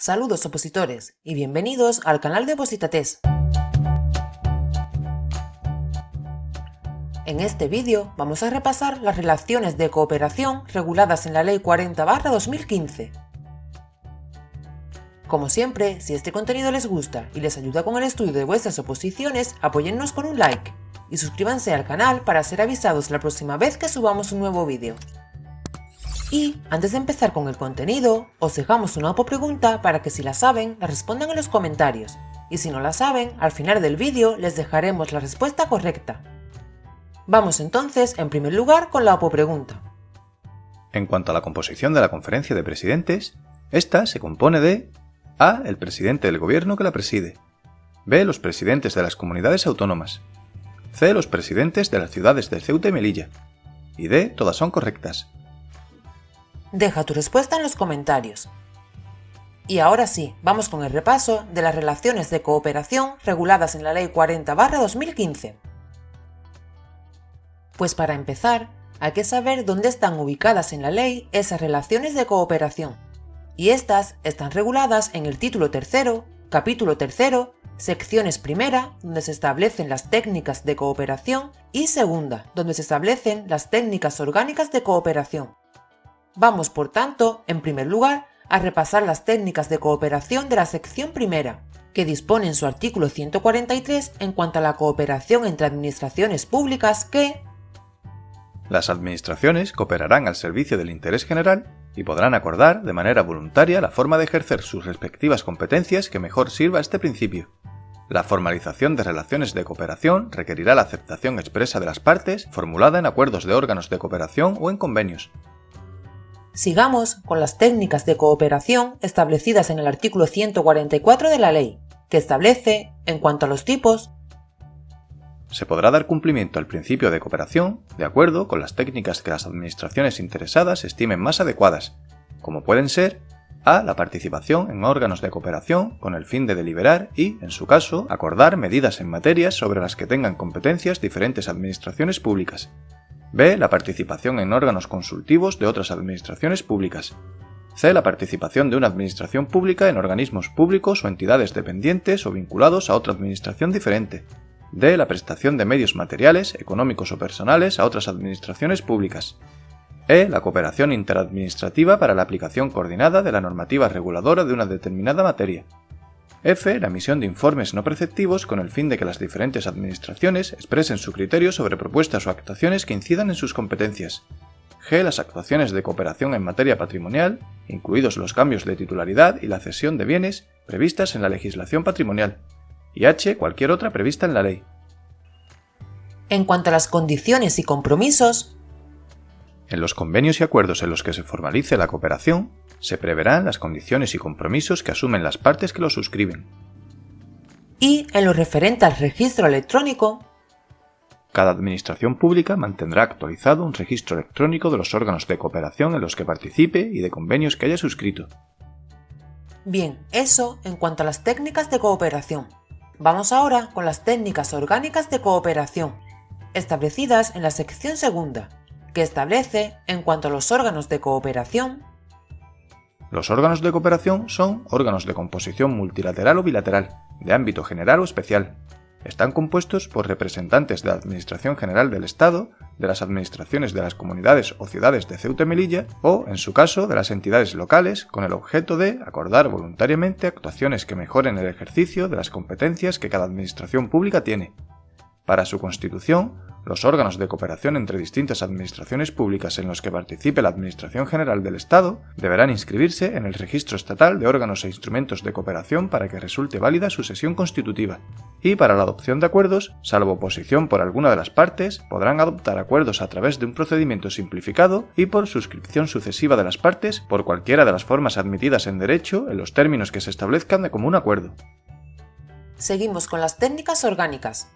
Saludos opositores y bienvenidos al canal de Opositates. En este vídeo vamos a repasar las relaciones de cooperación reguladas en la Ley 40/2015. Como siempre, si este contenido les gusta y les ayuda con el estudio de vuestras oposiciones, apóyennos con un like y suscríbanse al canal para ser avisados la próxima vez que subamos un nuevo vídeo. Y antes de empezar con el contenido, os dejamos una pregunta para que si la saben, la respondan en los comentarios. Y si no la saben, al final del vídeo les dejaremos la respuesta correcta. Vamos entonces, en primer lugar, con la pregunta. En cuanto a la composición de la Conferencia de Presidentes, esta se compone de A. El presidente del gobierno que la preside. B. Los presidentes de las comunidades autónomas. C. Los presidentes de las ciudades de Ceuta y Melilla. Y D. Todas son correctas. Deja tu respuesta en los comentarios. Y ahora sí, vamos con el repaso de las relaciones de cooperación reguladas en la Ley 40/2015. Pues para empezar, hay que saber dónde están ubicadas en la ley esas relaciones de cooperación. Y estas están reguladas en el título 3, capítulo 3, secciones primera, donde se establecen las técnicas de cooperación, y segunda, donde se establecen las técnicas orgánicas de cooperación. Vamos, por tanto, en primer lugar, a repasar las técnicas de cooperación de la sección primera, que dispone en su artículo 143 en cuanto a la cooperación entre administraciones públicas que las administraciones cooperarán al servicio del interés general y podrán acordar de manera voluntaria la forma de ejercer sus respectivas competencias que mejor sirva a este principio. La formalización de relaciones de cooperación requerirá la aceptación expresa de las partes, formulada en acuerdos de órganos de cooperación o en convenios. Sigamos con las técnicas de cooperación establecidas en el artículo 144 de la ley, que establece, en cuanto a los tipos, se podrá dar cumplimiento al principio de cooperación de acuerdo con las técnicas que las administraciones interesadas estimen más adecuadas, como pueden ser A. La participación en órganos de cooperación con el fin de deliberar y, en su caso, acordar medidas en materias sobre las que tengan competencias diferentes administraciones públicas. B. La participación en órganos consultivos de otras administraciones públicas. C. La participación de una administración pública en organismos públicos o entidades dependientes o vinculados a otra administración diferente. D. La prestación de medios materiales, económicos o personales a otras administraciones públicas. E. La cooperación interadministrativa para la aplicación coordinada de la normativa reguladora de una determinada materia. F. La emisión de informes no preceptivos con el fin de que las diferentes administraciones expresen su criterio sobre propuestas o actuaciones que incidan en sus competencias. G. Las actuaciones de cooperación en materia patrimonial, incluidos los cambios de titularidad y la cesión de bienes previstas en la legislación patrimonial. Y H. Cualquier otra prevista en la ley. En cuanto a las condiciones y compromisos, en los convenios y acuerdos en los que se formalice la cooperación, se preverán las condiciones y compromisos que asumen las partes que lo suscriben. Y en lo referente al registro electrónico, cada administración pública mantendrá actualizado un registro electrónico de los órganos de cooperación en los que participe y de convenios que haya suscrito. Bien, eso en cuanto a las técnicas de cooperación. Vamos ahora con las técnicas orgánicas de cooperación, establecidas en la sección segunda, que establece, en cuanto a los órganos de cooperación, los órganos de cooperación son órganos de composición multilateral o bilateral, de ámbito general o especial. Están compuestos por representantes de la Administración General del Estado, de las administraciones de las comunidades o ciudades de Ceuta y Melilla, o, en su caso, de las entidades locales, con el objeto de acordar voluntariamente actuaciones que mejoren el ejercicio de las competencias que cada administración pública tiene. Para su constitución, los órganos de cooperación entre distintas administraciones públicas en los que participe la Administración General del Estado deberán inscribirse en el Registro Estatal de Órganos e Instrumentos de Cooperación para que resulte válida su sesión constitutiva. Y para la adopción de acuerdos, salvo oposición por alguna de las partes, podrán adoptar acuerdos a través de un procedimiento simplificado y por suscripción sucesiva de las partes por cualquiera de las formas admitidas en derecho en los términos que se establezcan de común acuerdo. Seguimos con las técnicas orgánicas.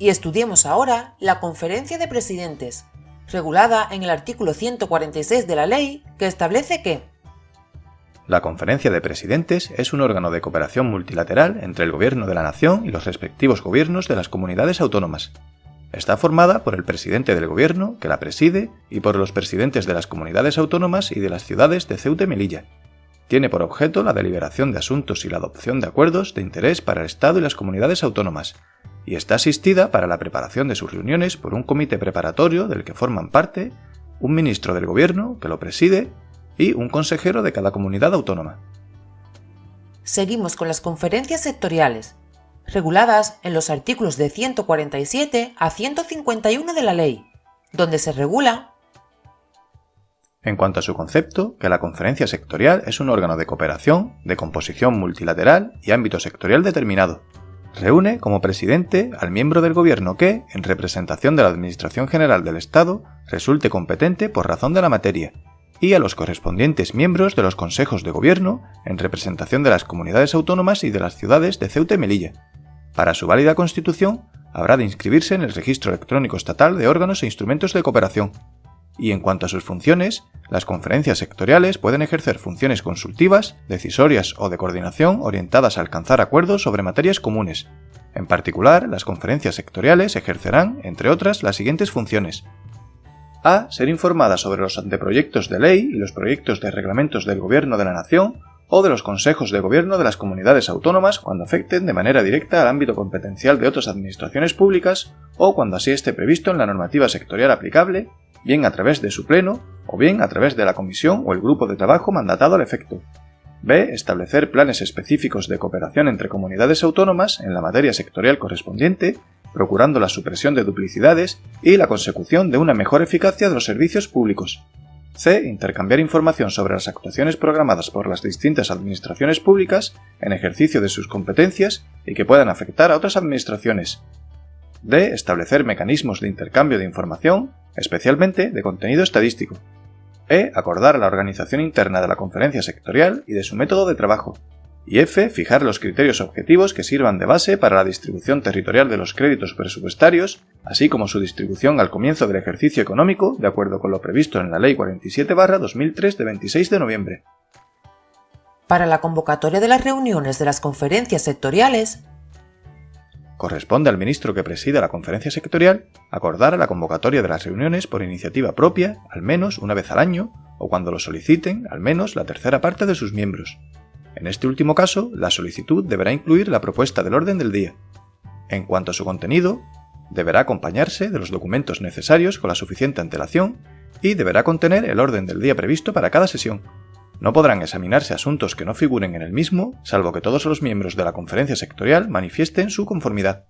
Y estudiemos ahora la Conferencia de Presidentes, regulada en el artículo 146 de la ley, que establece que la Conferencia de Presidentes es un órgano de cooperación multilateral entre el Gobierno de la Nación y los respectivos gobiernos de las comunidades autónomas. Está formada por el presidente del Gobierno, que la preside, y por los presidentes de las comunidades autónomas y de las ciudades de Ceuta y Melilla. tiene por objeto la deliberación de asuntos y la adopción de acuerdos de interés para el Estado y las comunidades autónomas, y está asistida para la preparación de sus reuniones por un comité preparatorio del que forman parte un ministro del Gobierno, que lo preside, y un consejero de cada comunidad autónoma. Seguimos con las conferencias sectoriales, reguladas en los artículos de 147 a 151 de la ley, donde se regula. En cuanto a su concepto, que la conferencia sectorial es un órgano de cooperación, de composición multilateral y ámbito sectorial determinado. Reúne como presidente al miembro del gobierno que, en representación de la Administración General del Estado, resulte competente por razón de la materia, y a los correspondientes miembros de los consejos de gobierno, en representación de las comunidades autónomas y de las ciudades de Ceuta y Melilla. Para su válida constitución, habrá de inscribirse en el Registro Electrónico Estatal de Órganos e Instrumentos de Cooperación. Y en cuanto a sus funciones, las conferencias sectoriales pueden ejercer funciones consultivas, decisorias o de coordinación orientadas a alcanzar acuerdos sobre materias comunes. En particular, las conferencias sectoriales ejercerán, entre otras, las siguientes funciones. A. Ser informadas sobre los anteproyectos de ley y los proyectos de reglamentos del Gobierno de la Nación o de los consejos de gobierno de las comunidades autónomas cuando afecten de manera directa al ámbito competencial de otras administraciones públicas o cuando así esté previsto en la normativa sectorial aplicable, bien a través de su pleno o bien a través de la comisión o el grupo de trabajo mandatado al efecto. B. Establecer planes específicos de cooperación entre comunidades autónomas en la materia sectorial correspondiente, procurando la supresión de duplicidades y la consecución de una mejor eficacia de los servicios públicos. C. Intercambiar información sobre las actuaciones programadas por las distintas administraciones públicas en ejercicio de sus competencias y que puedan afectar a otras administraciones. D. Establecer mecanismos de intercambio de información, especialmente de contenido estadístico. E. Acordar la organización interna de la conferencia sectorial y de su método de trabajo. Y F. Fijar los criterios objetivos que sirvan de base para la distribución territorial de los créditos presupuestarios, así como su distribución al comienzo del ejercicio económico, de acuerdo con lo previsto en la Ley 47/2003 de 26 de noviembre. Para la convocatoria de las reuniones de las conferencias sectoriales, corresponde al ministro que presida la conferencia sectorial acordar la convocatoria de las reuniones por iniciativa propia, al menos una vez al año, o cuando lo soliciten, al menos la tercera parte de sus miembros. En este último caso, la solicitud deberá incluir la propuesta del orden del día. En cuanto a su contenido, deberá acompañarse de los documentos necesarios con la suficiente antelación y deberá contener el orden del día previsto para cada sesión. No podrán examinarse asuntos que no figuren en el mismo, salvo que todos los miembros de la conferencia sectorial manifiesten su conformidad.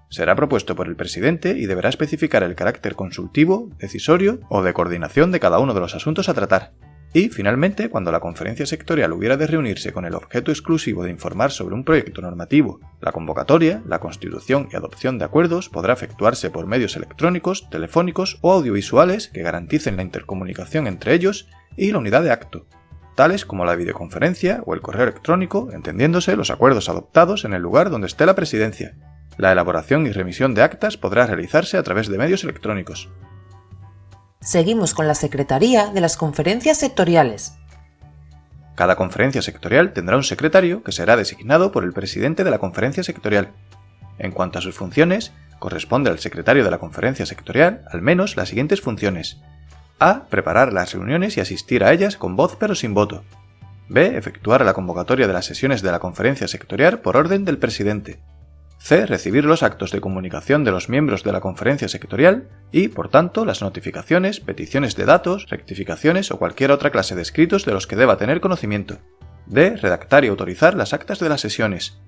Será propuesto por el presidente y deberá especificar el carácter consultivo, decisorio o de coordinación de cada uno de los asuntos a tratar. Y, finalmente, cuando la conferencia sectorial hubiera de reunirse con el objeto exclusivo de informar sobre un proyecto normativo, la convocatoria, la constitución y adopción de acuerdos podrá efectuarse por medios electrónicos, telefónicos o audiovisuales que garanticen la intercomunicación entre ellos y la unidad de acto, tales como la videoconferencia o el correo electrónico, entendiéndose los acuerdos adoptados en el lugar donde esté la presidencia. La elaboración y remisión de actas podrá realizarse a través de medios electrónicos. Seguimos con la secretaría de las conferencias sectoriales. Cada conferencia sectorial tendrá un secretario que será designado por el presidente de la conferencia sectorial. En cuanto a sus funciones, corresponde al secretario de la conferencia sectorial al menos las siguientes funciones. A. Preparar las reuniones y asistir a ellas con voz pero sin voto. B. Efectuar la convocatoria de las sesiones de la conferencia sectorial por orden del presidente. C. Recibir los actos de comunicación de los miembros de la conferencia sectorial y, por tanto, las notificaciones, peticiones de datos, rectificaciones o cualquier otra clase de escritos de los que deba tener conocimiento. D. Redactar y autorizar las actas de las sesiones.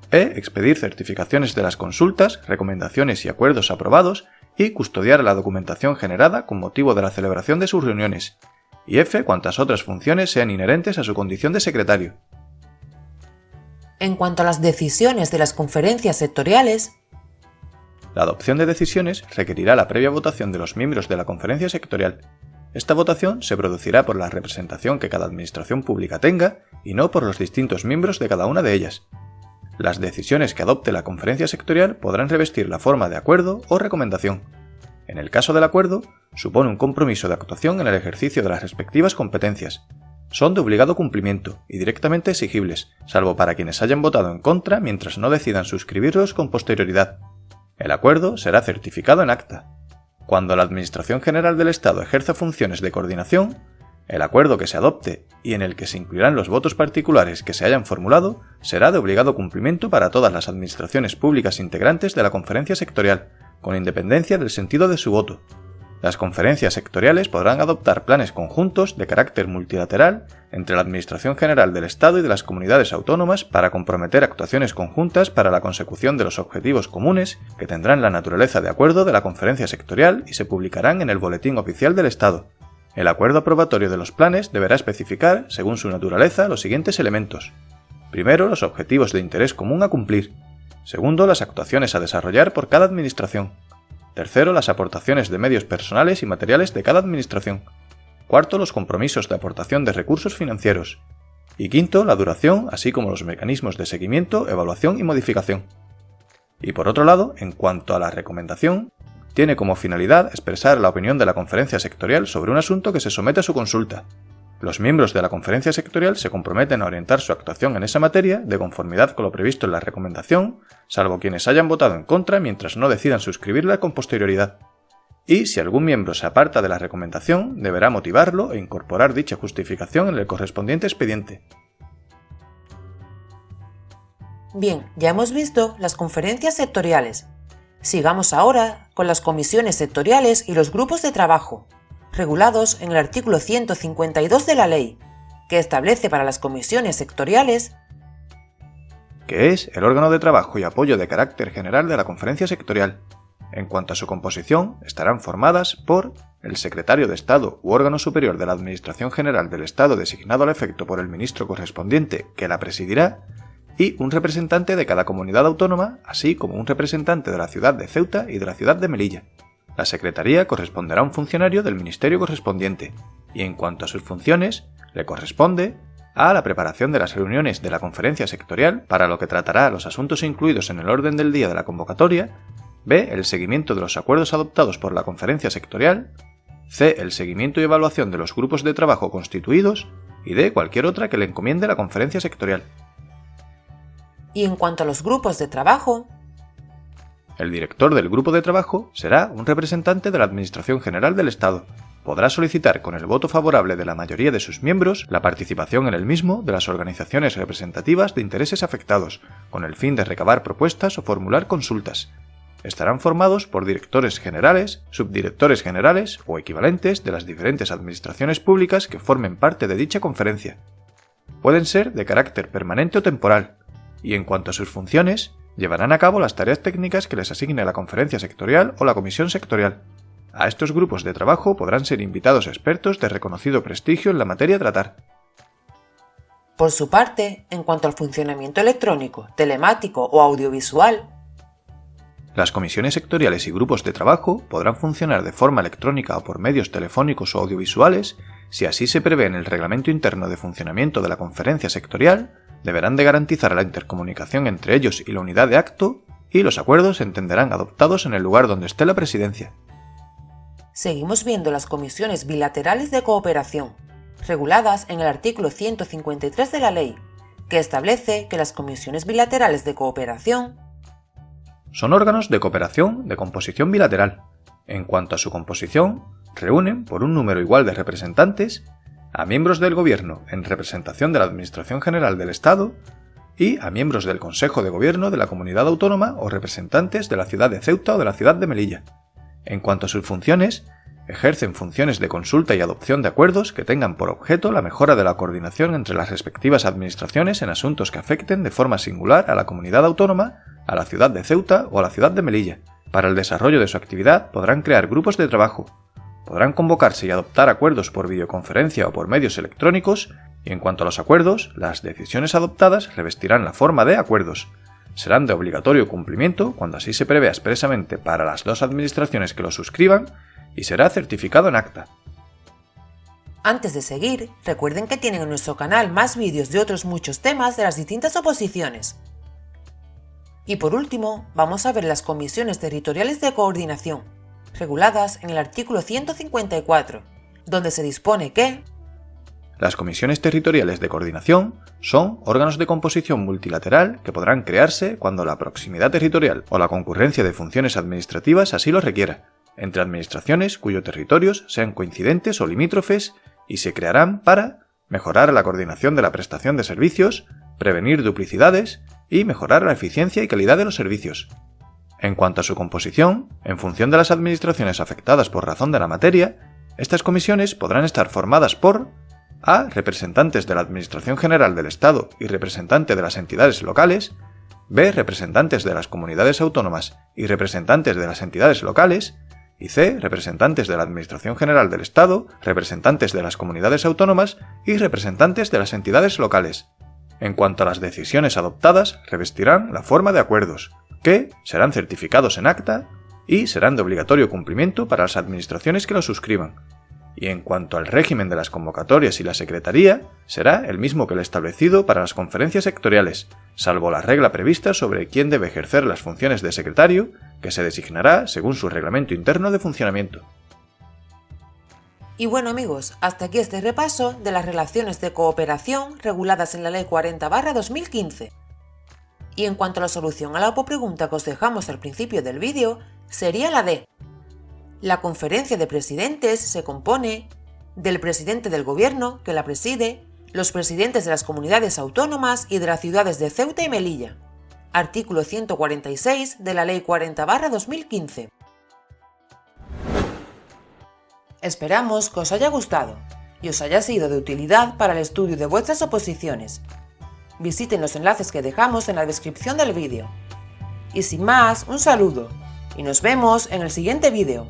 E. Expedir certificaciones de las consultas, recomendaciones y acuerdos aprobados y custodiar la documentación generada con motivo de la celebración de sus reuniones. Y F. Cuantas otras funciones sean inherentes a su condición de secretario. En cuanto a las decisiones de las conferencias sectoriales, la adopción de decisiones requerirá la previa votación de los miembros de la conferencia sectorial. Esta votación se producirá por la representación que cada administración pública tenga y no por los distintos miembros de cada una de ellas. Las decisiones que adopte la conferencia sectorial podrán revestir la forma de acuerdo o recomendación. En el caso del acuerdo, supone un compromiso de actuación en el ejercicio de las respectivas competencias. Son de obligado cumplimiento y directamente exigibles, salvo para quienes hayan votado en contra mientras no decidan suscribirlos con posterioridad. El acuerdo será certificado en acta. Cuando la Administración General del Estado ejerza funciones de coordinación, El acuerdo que se adopte y en el que se incluirán los votos particulares que se hayan formulado será de obligado cumplimiento para todas las administraciones públicas integrantes de la conferencia sectorial, con independencia del sentido de su voto. Las conferencias sectoriales podrán adoptar planes conjuntos de carácter multilateral entre la Administración General del Estado y de las comunidades autónomas para comprometer actuaciones conjuntas para la consecución de los objetivos comunes que tendrán la naturaleza de acuerdo de la conferencia sectorial y se publicarán en el Boletín Oficial del Estado. El acuerdo aprobatorio de los planes deberá especificar, según su naturaleza, los siguientes elementos. Primero, los objetivos de interés común a cumplir. Segundo, las actuaciones a desarrollar por cada administración. Tercero, las aportaciones de medios personales y materiales de cada administración. Cuarto, los compromisos de aportación de recursos financieros. Y quinto, la duración, así como los mecanismos de seguimiento, evaluación y modificación. Y por otro lado, en cuanto a la recomendación, tiene como finalidad expresar la opinión de la conferencia sectorial sobre un asunto que se somete a su consulta. Los miembros de la conferencia sectorial se comprometen a orientar su actuación en esa materia de conformidad con lo previsto en la recomendación, salvo quienes hayan votado en contra mientras no decidan suscribirla con posterioridad. Y si algún miembro se aparta de la recomendación, deberá motivarlo e incorporar dicha justificación en el correspondiente expediente. Bien, ya hemos visto las conferencias sectoriales. Sigamos ahora con las comisiones sectoriales y los grupos de trabajo, regulados en el artículo 152 de la ley, que establece para las comisiones sectoriales que es el órgano de trabajo y apoyo de carácter general de la conferencia sectorial. En cuanto a su composición, estarán formadas por el secretario de Estado u órgano superior de la Administración General del Estado designado al efecto por el ministro correspondiente que la presidirá, y un representante de cada comunidad autónoma, así como un representante de la ciudad de Ceuta y de la ciudad de Melilla. La secretaría corresponderá a un funcionario del ministerio correspondiente, y en cuanto a sus funciones, le corresponde a la preparación de las reuniones de la conferencia sectorial, para lo que tratará los asuntos incluidos en el orden del día de la convocatoria, b. el seguimiento de los acuerdos adoptados por la conferencia sectorial, c. el seguimiento y evaluación de los grupos de trabajo constituidos, y d. cualquier otra que le encomiende la conferencia sectorial. Y en cuanto a los grupos de trabajo, el director del grupo de trabajo será un representante de la Administración General del Estado. Podrá solicitar con el voto favorable de la mayoría de sus miembros la participación en el mismo de las organizaciones representativas de intereses afectados, con el fin de recabar propuestas o formular consultas. Estarán formados por directores generales, subdirectores generales o equivalentes de las diferentes administraciones públicas que formen parte de dicha conferencia. Pueden ser de carácter permanente o temporal, y en cuanto a sus funciones, llevarán a cabo las tareas técnicas que les asigne la conferencia sectorial o la comisión sectorial. A estos grupos de trabajo podrán ser invitados expertos de reconocido prestigio en la materia a tratar. Por su parte, en cuanto al funcionamiento electrónico, telemático o audiovisual, las comisiones sectoriales y grupos de trabajo podrán funcionar de forma electrónica o por medios telefónicos o audiovisuales si así se prevé en el reglamento interno de funcionamiento de la conferencia sectorial. Deberán de garantizar la intercomunicación entre ellos y la unidad de acto, y los acuerdos se entenderán adoptados en el lugar donde esté la presidencia. Seguimos viendo las comisiones bilaterales de cooperación, reguladas en el artículo 153 de la ley, que establece que las comisiones bilaterales de cooperación son órganos de cooperación de composición bilateral. En cuanto a su composición, reúnen por un número igual de representantes a miembros del Gobierno en representación de la Administración General del Estado y a miembros del Consejo de Gobierno de la Comunidad Autónoma o representantes de la ciudad de Ceuta o de la ciudad de Melilla. En cuanto a sus funciones, ejercen funciones de consulta y adopción de acuerdos que tengan por objeto la mejora de la coordinación entre las respectivas administraciones en asuntos que afecten de forma singular a la Comunidad Autónoma, a la ciudad de Ceuta o a la ciudad de Melilla. Para el desarrollo de su actividad podrán crear grupos de trabajo, podrán convocarse y adoptar acuerdos por videoconferencia o por medios electrónicos, y en cuanto a los acuerdos, las decisiones adoptadas revestirán la forma de acuerdos. Serán de obligatorio cumplimiento cuando así se prevea expresamente para las dos administraciones que lo suscriban, y será certificado en acta. Antes de seguir, recuerden que tienen en nuestro canal más vídeos de otros muchos temas de las distintas oposiciones. Y por último, vamos a ver las comisiones territoriales de coordinación, reguladas en el artículo 154, donde se dispone que las comisiones territoriales de coordinación son órganos de composición multilateral que podrán crearse cuando la proximidad territorial o la concurrencia de funciones administrativas así lo requiera, entre administraciones cuyos territorios sean coincidentes o limítrofes y se crearán para mejorar la coordinación de la prestación de servicios, prevenir duplicidades y mejorar la eficiencia y calidad de los servicios. En cuanto a su composición, en función de las administraciones afectadas por razón de la materia, estas comisiones podrán estar formadas por a. Representantes de la Administración General del Estado y representante de las entidades locales, b. Representantes de las comunidades autónomas y representantes de las entidades locales, y c. Representantes de la Administración General del Estado, representantes de las comunidades autónomas y representantes de las entidades locales. En cuanto a las decisiones adoptadas, revestirán la forma de acuerdos, que serán certificados en acta y serán de obligatorio cumplimiento para las administraciones que lo suscriban. Y en cuanto al régimen de las convocatorias y la secretaría, será el mismo que el establecido para las conferencias sectoriales, salvo la regla prevista sobre quién debe ejercer las funciones de secretario, que se designará según su reglamento interno de funcionamiento. Y bueno amigos, hasta aquí este repaso de las relaciones de cooperación reguladas en la Ley 40/2015. Y en cuanto a la solución a la pregunta que os dejamos al principio del vídeo, sería la D. La conferencia de presidentes se compone del presidente del gobierno, que la preside, los presidentes de las comunidades autónomas y de las ciudades de Ceuta y Melilla. Artículo 146 de la Ley 40/2015. Esperamos que os haya gustado y os haya sido de utilidad para el estudio de vuestras oposiciones. Visiten los enlaces que dejamos en la descripción del vídeo. Y sin más, un saludo y nos vemos en el siguiente vídeo.